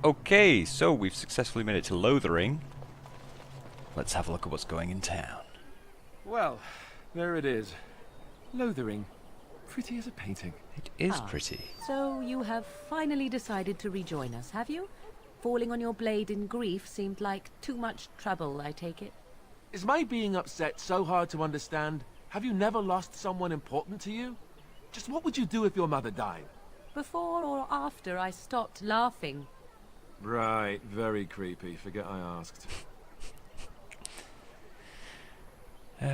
Okay, so we've successfully made it to Lothering. Let's have a look at what's going in town. Well, there it is. Lothering. Pretty as a painting. It is pretty. So you have finally decided to rejoin us, have you? Falling on your blade in grief seemed like too much trouble, I take it. Is my being upset so hard to understand? Have you never lost someone important to you? Just what would you do if your mother died? Before or after I stopped laughing. Right, very creepy. Forget I asked.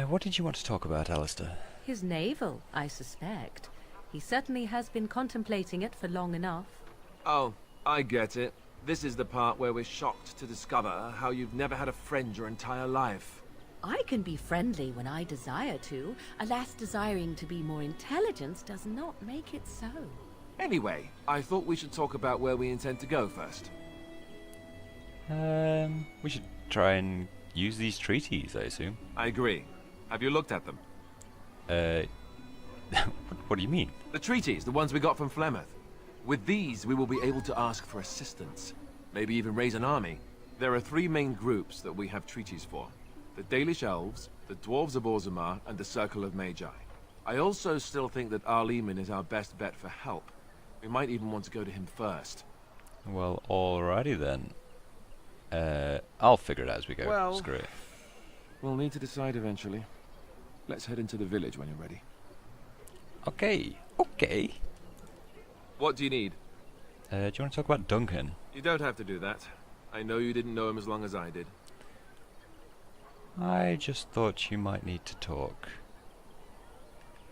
What did you want to talk about, Alistair? His navel, I suspect. He certainly has been contemplating it for long enough. Oh, I get it. This is the part where we're shocked to discover how you've never had a friend your entire life. I can be friendly when I desire to. Alas, desiring to be more intelligent does not make it so. Anyway, I thought we should talk about where we intend to go first. We should try and use these treaties, I assume. I agree. Have you looked at them? What do you mean? The treaties, the ones we got from Flemeth. With these, we will be able to ask for assistance. Maybe even raise an army. There are three main groups that we have treaties for. The Dalish Elves, the Dwarves of Orzammar, and the Circle of Magi. I also still think that Arleman is our best bet for help. We might even want to go to him first. Well, alrighty then. I'll figure it out as we go. Well, Screw it. We'll need to decide eventually. Let's head into the village when you're ready. Okay, okay. What do you need? Do you want to talk about Duncan? You don't have to do that. I know you didn't know him as long as I did. I just thought you might need to talk.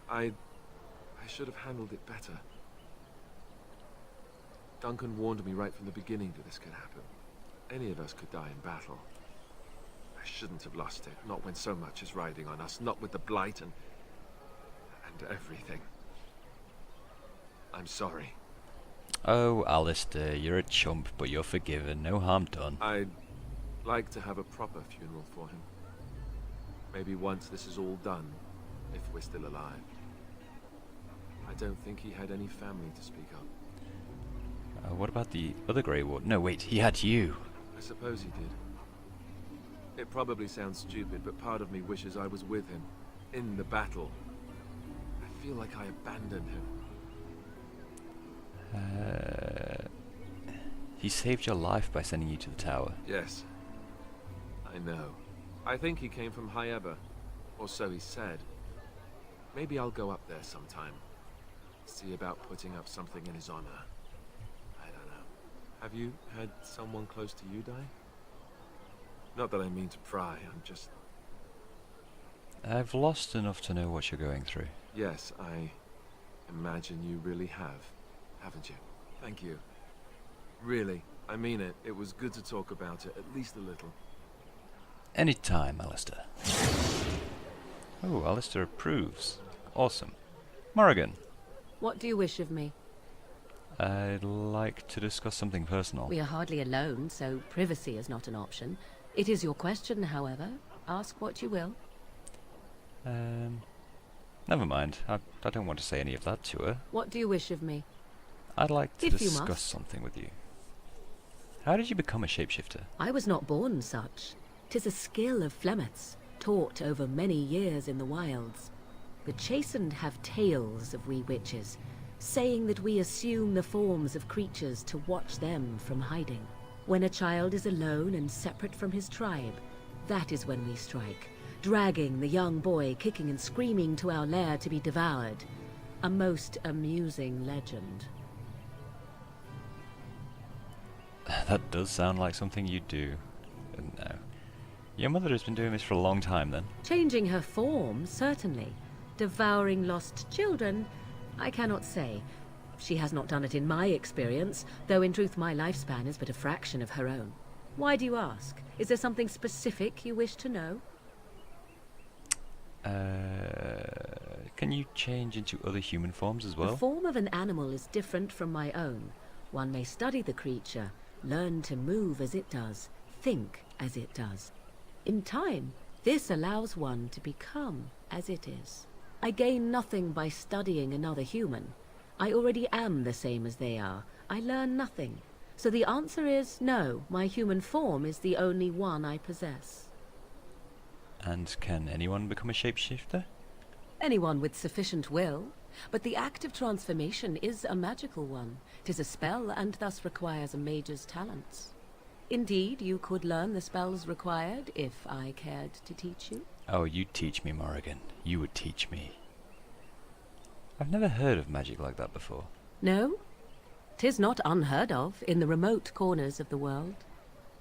I should have handled it better. Duncan warned me right from the beginning that this could happen. Any of us could die in battle. I shouldn't have lost it, not when so much is riding on us, not with the Blight and everything. I'm sorry. Oh, Alistair, you're a chump, but you're forgiven. No harm done. I'd like to have a proper funeral for him. Maybe once this is all done, if we're still alive. I don't think he had any family to speak of. What about the other Grey Ward? No, wait, he had you. I suppose he did. It probably sounds stupid, but part of me wishes I was with him, in the battle. I feel like I abandoned him. He saved your life by sending you to the tower. Yes. I know. I think he came from High Ever, or so he said. Maybe I'll go up there sometime. See about putting up something in his honor. I don't know. Have you had someone close to you die? Not that I mean to pry, I'm just... I've lost enough to know what you're going through. Yes, I imagine you really have, haven't you? Thank you. Really, I mean it. It was good to talk about it, at least a little. Any time, Alistair. Oh, Alistair approves. Awesome. Morrigan. What do you wish of me? I'd like to discuss something personal. We are hardly alone, so privacy is not an option. It is your question, however. Ask what you will. Never mind. I don't want to say any of that to her. What do you wish of me? I'd like to If you discuss must. something with you. How did you become a shapeshifter? I was not born such. 'Tis a skill of Flemeth's, taught over many years in the wilds. The chastened have tales of we witches, saying that we assume the forms of creatures to watch them from hiding. When a child is alone and separate from his tribe, that is when we strike, dragging the young boy kicking and screaming to our lair to be devoured. A most amusing legend. That does sound like something you do. No. Your mother has been doing this for a long time, then? Changing her form, certainly. Devouring lost children, I cannot say. She has not done it in my experience, though in truth my lifespan is but a fraction of her own. Why do you ask? Is there something specific you wish to know? Can you change into other human forms as The well? form of an animal is different from my own. One may study the creature, learn to move as it does, think as it does. In time, this allows one to become as it is. I gain nothing by studying another human. I already am the same as they are. I learn nothing. So the answer is no, my human form is the only one I possess. And can anyone become a shapeshifter? Anyone with sufficient will, but the act of transformation is a magical one. 'Tis a spell and thus requires a mage's talents. Indeed, you could learn the spells required if I cared to teach you. Oh, you'd teach me, Morrigan. You would teach me. I've never heard of magic like that before. No? 'Tis not unheard of in the remote corners of the world.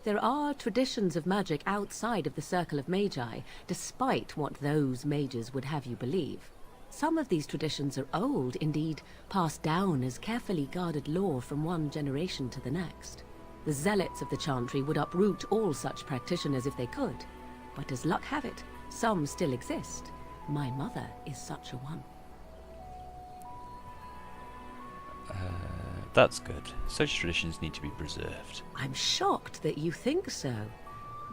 There are traditions of magic outside of the circle of magi, despite what those mages would have you believe. Some of these traditions are old, indeed, passed down as carefully guarded lore from one generation to the next. The zealots of the chantry would uproot all such practitioners if they could. But as luck have it, some still exist. My mother is such a one. That's good. Such traditions need to be preserved. I'm shocked that you think so.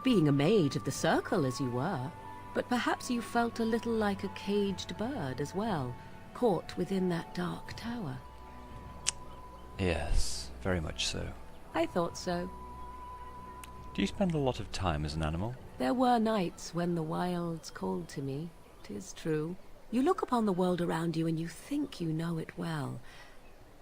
Being a mage of the circle as you were. But perhaps you felt a little like a caged bird as well, caught within that dark tower. Yes, very much so. I thought so. Do you spend a lot of time as an animal? There were nights when the wilds called to me, 'tis true. You look upon the world around you and you think you know it well.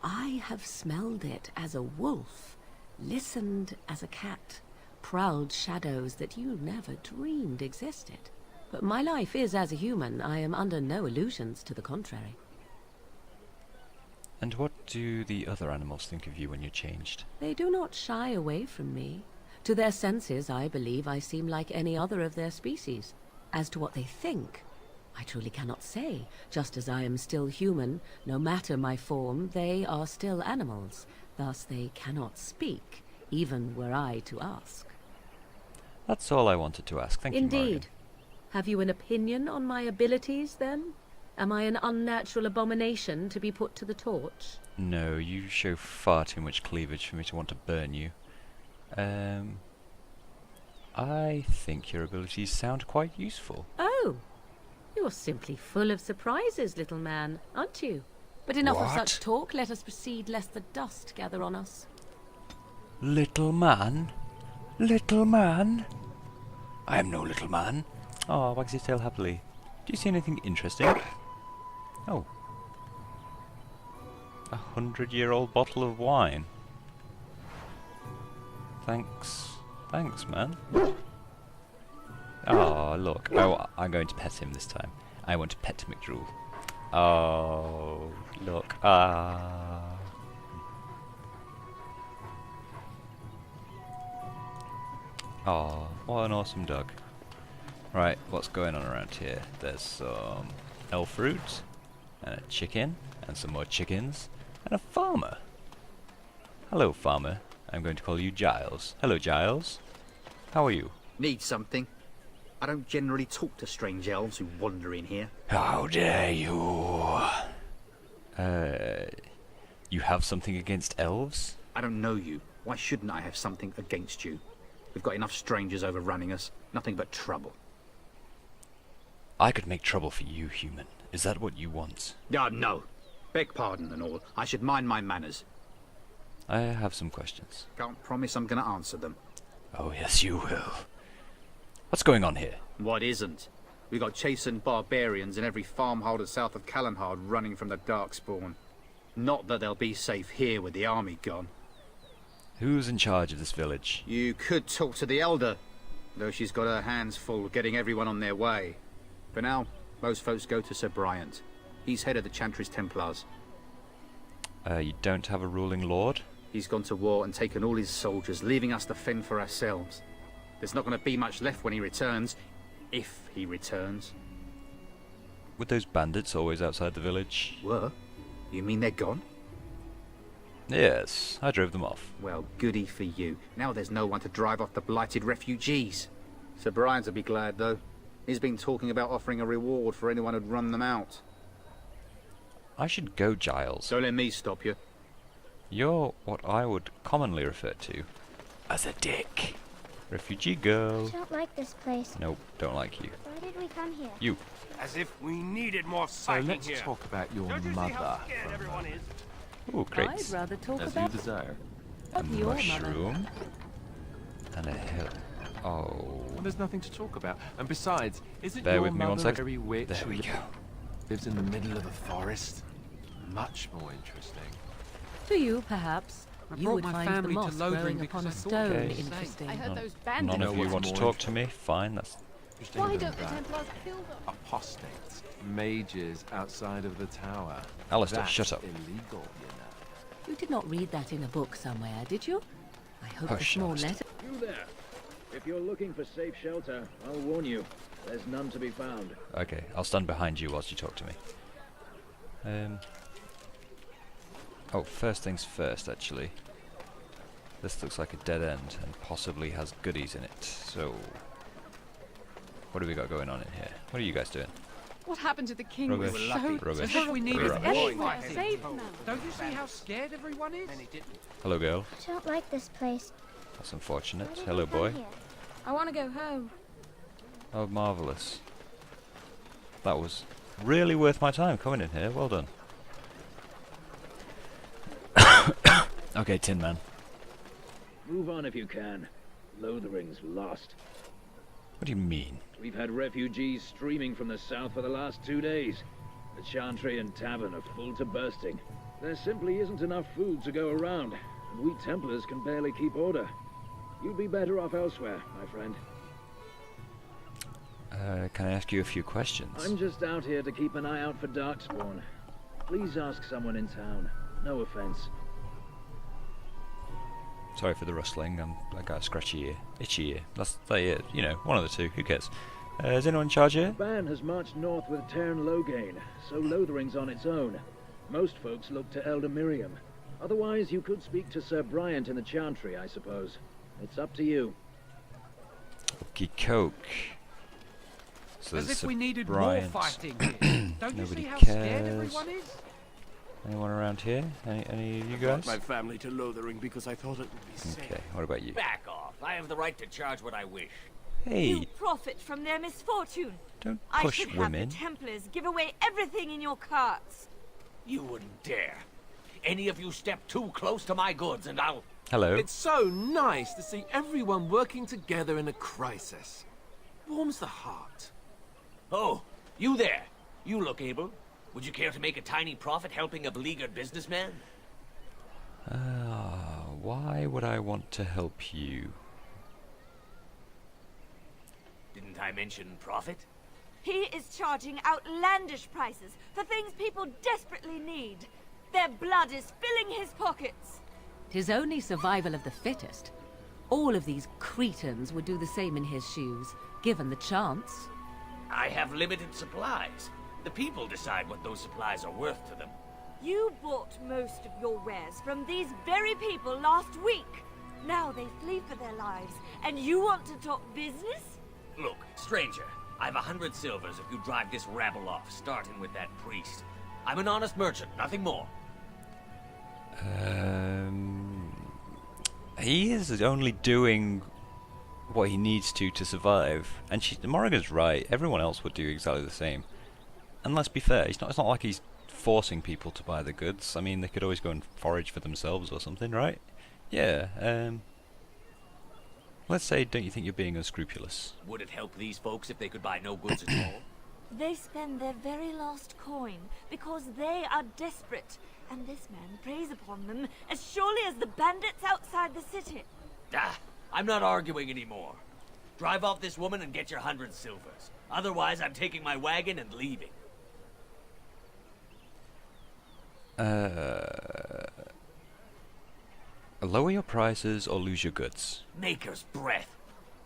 I have smelled it as a wolf, listened as a cat, prowled shadows that you never dreamed existed. But my life is as a human. I am under no illusions to the contrary. And what do the other animals think of you when you're changed? They do not shy away from me. To their senses, I believe I seem like any other of their species. As to what they think, I truly cannot say. Just as I am still human, no matter my form, they are still animals. Thus they cannot speak, even were I to ask. That's all I wanted to ask. Thank you, Morrigan. Indeed. Have you an opinion on my abilities, then? Am I an unnatural abomination to be put to the torch? No, you show far too much cleavage for me to want to burn you. I think your abilities sound quite useful. Oh! You're simply full of surprises, little man, aren't you? But enough of What? such talk. Let us proceed, lest the dust gather on us. Little man? Little man? I am no little man. Oh, wags his tail happily. Do you see anything interesting? Oh. 100-year-old bottle of wine. Thanks. Thanks, man. Oh, look. Oh, I'm going to pet him this time. I want to pet McDrool. Oh, look. Ah. Oh, what an awesome dog. Right, what's going on around here? There's some elf fruit, and a chicken, and some more chickens, and a farmer. Hello, farmer. I'm going to call you Giles. Hello, Giles. How are you? Need something? I don't generally talk to strange elves who wander in here. How dare you? You have something against elves? I don't know you. Why shouldn't I have something against you? We've got enough strangers overrunning us. Nothing but trouble. I could make trouble for you, human. Is that what you want? No. Beg pardon and all. I should mind my manners. I have some questions. Can't promise I'm gonna answer them. Oh, yes, you will. What's going on here? What isn't? We got chastened barbarians in every farmholder south of Callanhard running from the Darkspawn. Not that they'll be safe here with the army gone. Who's in charge of this village? You could talk to the Elder, though she's got her hands full getting everyone on their way. For now, most folks go to Sir Bryant. He's head of the Chantry's Templars. You don't have a ruling lord? He's gone to war and taken all his soldiers, leaving us to fend for ourselves. There's not going to be much left when he returns. If he returns. Were those bandits always outside the village? Were? You mean they're gone? Yes, I drove them off. Well, goody for you. Now there's no one to drive off the blighted refugees. Sir Bryant will be glad, though. He's been talking about offering a reward for anyone who'd run them out. I should go, Giles. Don't let me stop you. You're what I would commonly refer to as a dick. Refugee girl. I don't like this place. Nope, don't like you. Why did we come here? You. As if we needed more So fighting let's here. talk about your Don't you see how mother. scared everyone is? Ooh, I'd crates. rather talk As you about... desire. A Of your mushroom. And a hill. Oh. Well, there's nothing to talk about. And besides, isn't Bear your with me one mother a second. very witch There who we go. lives in the middle of a forest? Much more interesting. To you, perhaps. I You brought would my find family the to moss Lothering growing because upon I a thought stone it was interesting. I heard None- those bandits. None of know you what's want to more talk to me? Fine, that's Interesting Why than don't the that. Templars kill them? Apostates, mages outside of the tower. Alistair, That's shut up. illegal, you know. You did not read that in a book somewhere, did you? I hope the Hush, small Alistair. letter... You there. If you're looking for safe shelter, I'll warn you. There's none to be found. okay. I'll stand behind you whilst you talk to me. Oh, first things first, actually. This looks like a dead end and possibly has goodies in it. So, what do we got going on in here? What are you guys doing? What happened to the king Rubbish. was so Rubbish. As if we needed Rubbish. more anywhere fighting. safe now. Don't you see how scared everyone is? Hello, girl. I don't like this place. That's unfortunate. Why did Hello, we come boy. here? I want to go home. Oh, marvellous. That was really worth my time coming in here. Well done. Okay, Tin Man. Move on if you can. Lothering's lost. What do you mean? We've had refugees streaming from the south for the last 2 days. The Chantry and Tavern are full to bursting. There simply isn't enough food to go around, and we Templars can barely keep order. You'd be better off elsewhere, my friend. Can I ask you a few questions? I'm just out here to keep an eye out for Darkspawn. Please ask someone in town. No offense. Sorry for the rustling. I got a scratchy ear, itchy ear. That's it. You know, one of the two. Who cares? Is anyone in charge here? Ban has marched north with Terran Loghain, so Lothering's on its own. Most folks look to Elder Miriam. Otherwise, you could speak to Sir Bryant in the Chantry, I suppose. It's up to you. Okey coke. So As there's if we needed Bryant. more fighting here. Don't you Nobody see how scared cares. everyone is? Anyone around here? Any of you Brought guys? my family to Lothering because I thought it would be safe. Okay. What about you? Back off. I have the right to charge what I wish. Hey, You profit from their misfortune. don't I push should have women. the Templars give away everything in your carts. You wouldn't dare. Any of you step too close to my goods and I'll... Hello. It's so nice to see everyone working together in a crisis. Warms the heart. Oh, you there. You look able. Would you care to make a tiny profit helping a beleaguered businessman? Why would I want to help you? Didn't I mention profit? He is charging outlandish prices for things people desperately need. Their blood is filling his pockets. 'Tis only survival of the fittest. All of these cretins would do the same in his shoes, given the chance. I have limited supplies. The people decide what those supplies are worth to them. You bought most of your wares from these very people last week. Now they flee for their lives, and you want to talk business? Look, stranger, I've 100 silvers if you drive this rabble off, starting with that priest. I'm an honest merchant, nothing more. He is only doing what he needs to survive, and Morrigan's right. Everyone else would do exactly the same. And let's be fair, it's not like he's forcing people to buy the goods. I mean, they could always go and forage for themselves or something, right? Yeah. Let's say, don't you think you're being unscrupulous? Would it help these folks if they could buy no goods at all? They spend their very last coin because they are desperate, and this man preys upon them as surely as the bandits outside the city. Ah, I'm not arguing anymore. Drive off this woman and get your 100 silvers. Otherwise, I'm taking my wagon and leaving. Lower your prices or lose your goods. Maker's breath.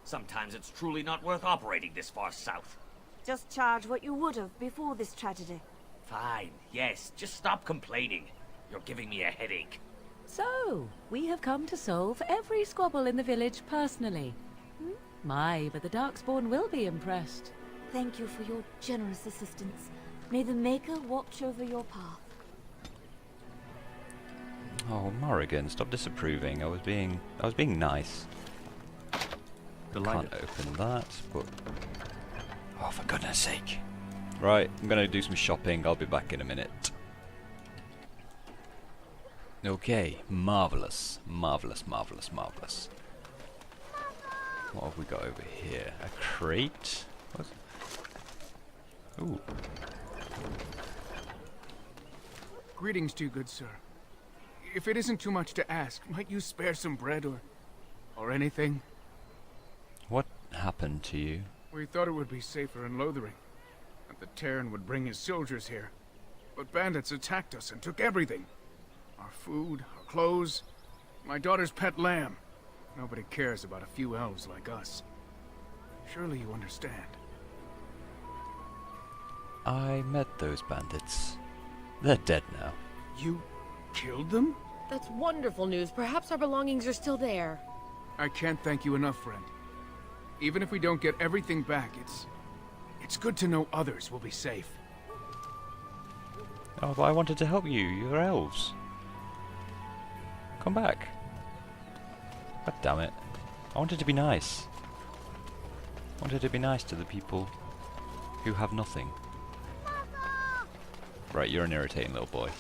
Sometimes it's truly not worth operating this far south. Just charge what you would have before this tragedy. Fine, yes, just stop complaining. You're giving me a headache. So, we have come to solve every squabble in the village personally. My, but the Darkspawn will be impressed. Thank you for your generous assistance. May the Maker watch over your path. Oh, Morrigan, stop disapproving. I was being nice. Can't open that, but oh, for goodness sake! Right, I'm gonna do some shopping. I'll be back in a minute. Okay, marvellous. Marvellous, marvellous, marvellous. What have we got over here? A crate? What's... Ooh. Greetings to you, good sir. If it isn't too much to ask, might you spare some bread or anything? What happened to you? We thought it would be safer in Lothering, that the Terran would bring his soldiers here. But bandits attacked us and took everything. Our food, our clothes, my daughter's pet lamb. Nobody cares about a few elves like us. Surely you understand. I met those bandits. They're dead now. You killed them? That's wonderful news. Perhaps our belongings are still there. I can't thank you enough, friend. Even if we don't get everything back, it's good to know others will be safe. Oh, but I wanted to help you. You're elves. Come back. God damn it. I wanted to be nice. I wanted to be nice to the people who have nothing. Right, you're an irritating little boy.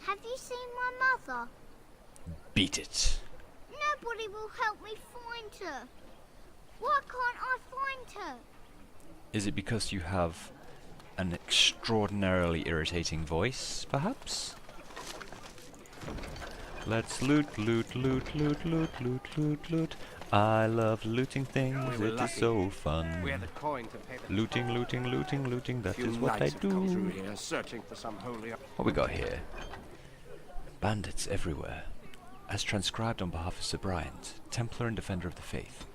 Have you seen my mother? Beat it. Nobody will help me find her. Why can't I find her? Is it because you have an extraordinarily irritating voice, perhaps? Let's loot, loot, loot, loot, loot, loot, loot, loot. I love looting things, it is so fun. We had the coin to pay the Looting, looting, looting, looting, that few is what I knights have come through do. here, searching for some holy... What we got here? Bandits everywhere. As transcribed on behalf of Sir Bryant, Templar and Defender of the Faith.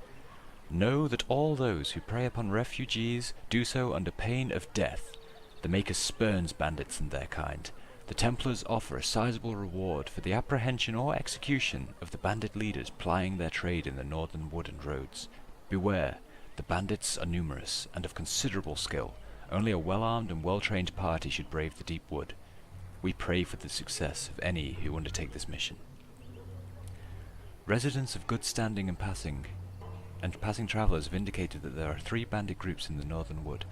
Know that all those who prey upon refugees do so under pain of death. The Maker spurns bandits and their kind. The Templars offer a sizable reward for the apprehension or execution of the bandit leaders plying their trade in the northern wood and roads. Beware, the bandits are numerous and of considerable skill. Only a well-armed and well-trained party should brave the deep wood. We pray for the success of any who undertake this mission. Residents of good standing and passing travellers have indicated that there are 3 bandit groups in the northern wood.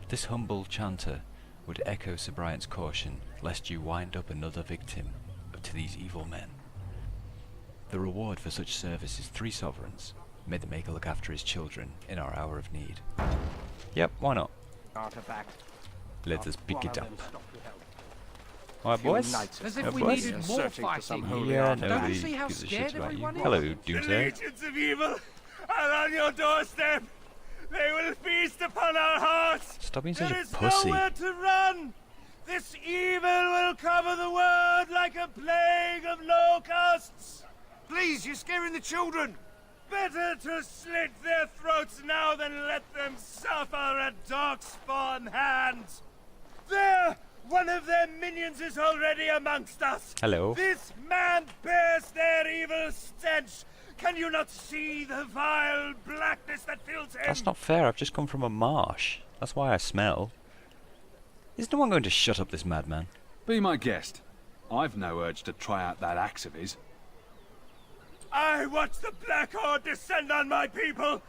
This humble chanter would echo Sir Bryant's caution, lest you wind up another victim to these evil men. The reward for such service is 3 sovereigns. May the Maker look after his children in our hour of need. Yep, why not? artifact. Let us pick it up. Alright, boys? As if we needed more fighting. Yeah, Don't nobody you see how gives a scared shit about you. everyone is? Hello, Doomsday. Legions of evil are on your doorstep. They will feast upon our hearts. Stop being such There a is pussy. nowhere to run. This evil will cover the world like a plague of locusts. Please, you're scaring the children. Better to slit their throats now than let them suffer at darkspawn hands. There! One of their minions is already amongst us. Hello. This man bears their evil stench. Can you not see the vile blackness that fills him? That's not fair. I've just come from a marsh. That's why I smell. Is no one going to shut up this madman? Be my guest. I've no urge to try out that axe of his. I watched the Black Horde descend on my people.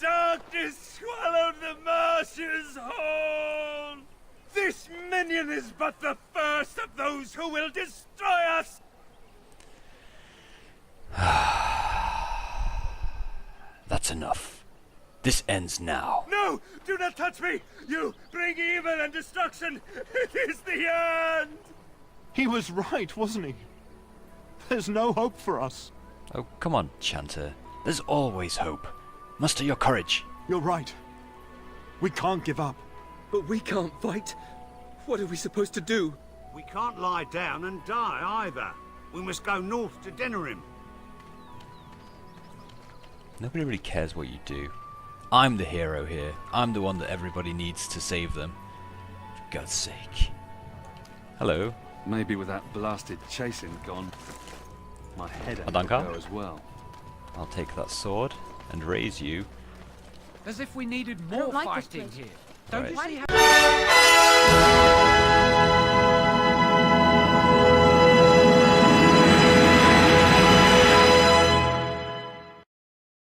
Darkness swallowed the marshes whole. This minion is but the first of those who will destroy us. That's enough. This ends now. No, do not touch me. You bring evil and destruction. It is the end. He was right, wasn't he? There's no hope for us. Oh, come on, Chanter. There's always hope. Muster your courage. You're right. We can't give up. But we can't fight. What are we supposed to do? We can't lie down and die either. We must go north to Denerim. Nobody really cares what you do. I'm the hero here. I'm the one that everybody needs to save them. For God's sake. Hello. Maybe with that blasted chasing gone, my head Well done, Carl. go as well. I'll take that sword and raise you. As if we needed I don't more like this fighting place. here. Don't Right. you see how...